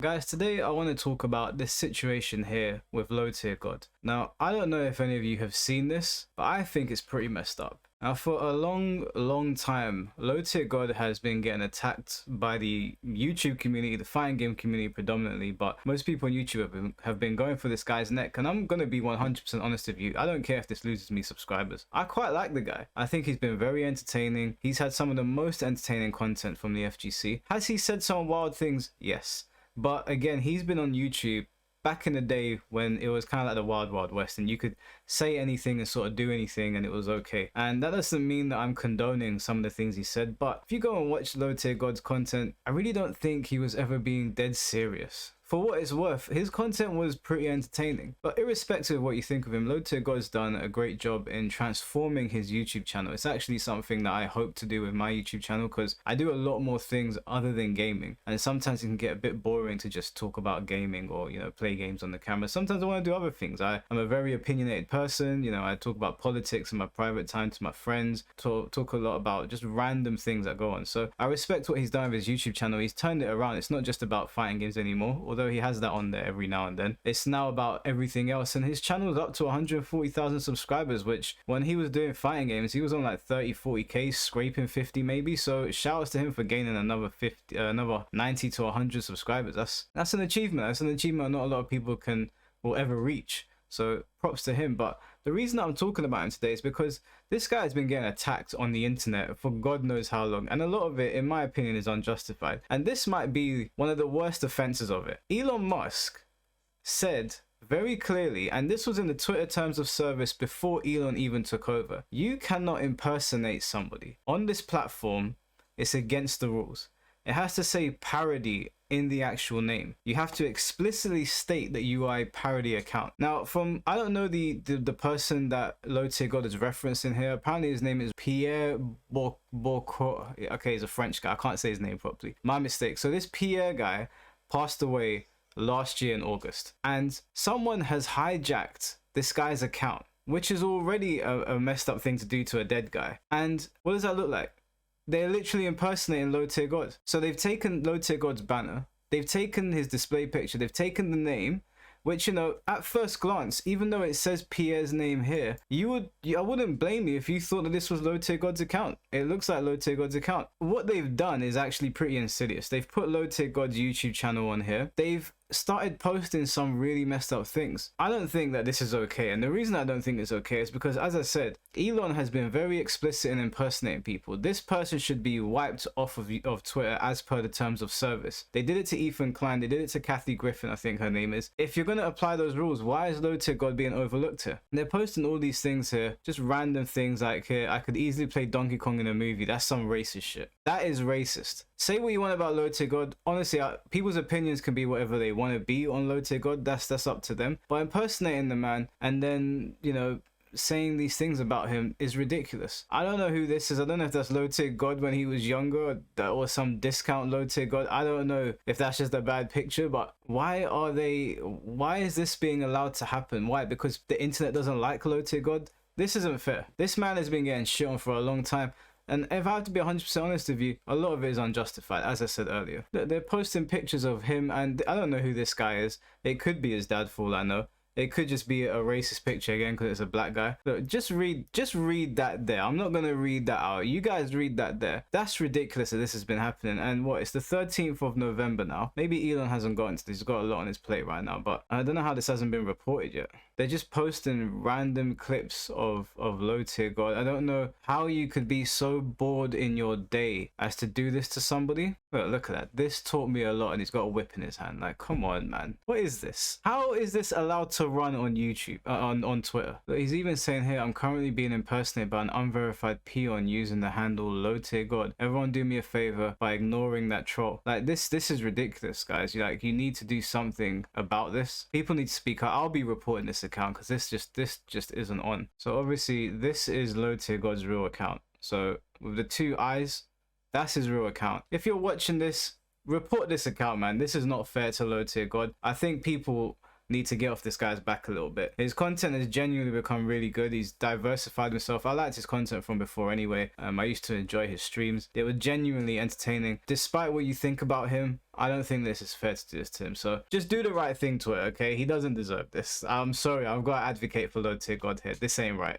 Guys, today I want to talk about this situation here with Low Tier God. Now, I don't know if any of you have seen this, but I think it's pretty messed up. Now, for a long time, Low Tier God has been getting attacked by the YouTube community, the fighting game community predominantly, but most people on YouTube have been going for this guy's neck, and I'm going to be 100% honest with you. I don't care if this loses me subscribers. I quite like the guy. I think he's been very entertaining. He's had some of the most entertaining content from the FGC. Has he said some wild things? Yes. But again, he's been on YouTube back in the day when it was kind of like the wild west and you could say anything and sort of do anything and it was okay. And that doesn't mean that I'm condoning some of the things he said, but if you go and watch Low Tier God's content, I really don't think he was ever being dead serious. For what it's worth, his content was pretty entertaining. But irrespective of what you think of him, Low Tier God's done a great job in transforming his YouTube channel. It's actually something that I hope to do with my YouTube channel because I do a lot more things other than gaming. And sometimes it can get a bit boring to just talk about gaming or, play games on the camera. Sometimes I want to do other things. I'm a very opinionated person. I talk about politics in my private time to my friends, talk a lot about just random things that go on. So I respect what he's done with his YouTube channel. He's turned it around. It's not just about fighting games anymore, although he has that on there every now and then. It's now about everything else, and his channel is up to 140,000 subscribers, which when he was doing fighting games, he was on like 30-40k, scraping 50 maybe. So shouts to him for gaining another 90 to 100 subscribers. That's an achievement. That's an achievement not a lot of people will ever reach. So props to him. But the reason that I'm talking about him today is because this guy has been getting attacked on the internet for God knows how long. And a lot of it, in my opinion, is unjustified. And this might be one of the worst offenses of it. Elon Musk said very clearly, and this was in the Twitter terms of service before Elon even took over, you cannot impersonate somebody. On this platform, it's against the rules. It has to say parody in the actual name. You have to explicitly state that you are a parody account. Now, I don't know the person that Low Tier God is referencing here. Apparently his name is Pierre Bourcourt. Okay, he's a French guy. I can't say his name properly. My mistake. So this Pierre guy passed away last year in August. And someone has hijacked this guy's account, which is already a messed up thing to do to a dead guy. And what does that look like? They're literally impersonating Low Tier God. So they've taken Low Tier God's banner, they've taken his display picture, they've taken the name, which, at first glance, even though it says Pierre's name here, I wouldn't blame you if you thought that this was Low Tier God's account. It looks like Low Tier God's account. What they've done is actually pretty insidious. They've put Low Tier God's YouTube channel on here. They've started posting some really messed up things. I don't think that this is okay, and the reason I don't think it's okay is because, as I said, Elon has been very explicit in impersonating people. This person should be wiped off of Twitter as per the terms of service. They did it to Ethan Klein, they did it to Kathy Griffin, I think her name is. If you're going to apply those rules, why is Low Tier God being overlooked here? And they're posting all these things here, just random things like here, I could easily play Donkey Kong in a movie. That's some racist shit. That is racist. Say what you want about Low Tier God. Honestly, people's opinions can be whatever they want to be on Low Tier God. That's up to them. But impersonating the man and then, saying these things about him is ridiculous. I don't know who this is. I don't know if that's Low Tier God when he was younger or some discount Low Tier God. I don't know if that's just a bad picture, but why is this being allowed to happen? Why? Because the internet doesn't like Low Tier God? This isn't fair. This man has been getting shit on for a long time. And if I have to be 100% honest with you, a lot of it is unjustified, as I said earlier. They're posting pictures of him, and I don't know who this guy is. It could be his dad, for all I know. It could just be a racist picture again because it's a black guy. Look, just read that there. I'm not going to read that out. You guys read that there. That's ridiculous that this has been happening. And it's the 13th of November now. Maybe Elon hasn't gotten to this. He's got a lot on his plate right now, but I don't know how this hasn't been reported yet. They're just posting random clips of Low Tier God. I don't know how you could be so bored in your day as to do this to somebody. Look at that. This taught me a lot, and he's got a whip in his hand. Like, come on, man. What is this? How is this allowed to run on YouTube, on Twitter? Look, he's even saying here, I'm currently being impersonated by an unverified peon using the handle Low Tier God. Everyone do me a favor by ignoring that troll. Like, this is ridiculous, guys. You need to do something about this. People need to speak out. I'll be reporting this account because this just isn't on. So obviously this is Low Tier God's real account. So with the two eyes, that's his real account. If you're watching this, report this account, man. This is not fair to Low Tier God. I think people need to get off this guy's back a little bit. His content has genuinely become really good. He's diversified himself. I liked his content from before anyway. I used to enjoy his streams. They were genuinely entertaining. Despite what you think about him, I don't think this is fair to do this to him. So just do the right thing, Twitter, okay? He doesn't deserve this. I'm sorry, I've got to advocate for low tier God here. This ain't right.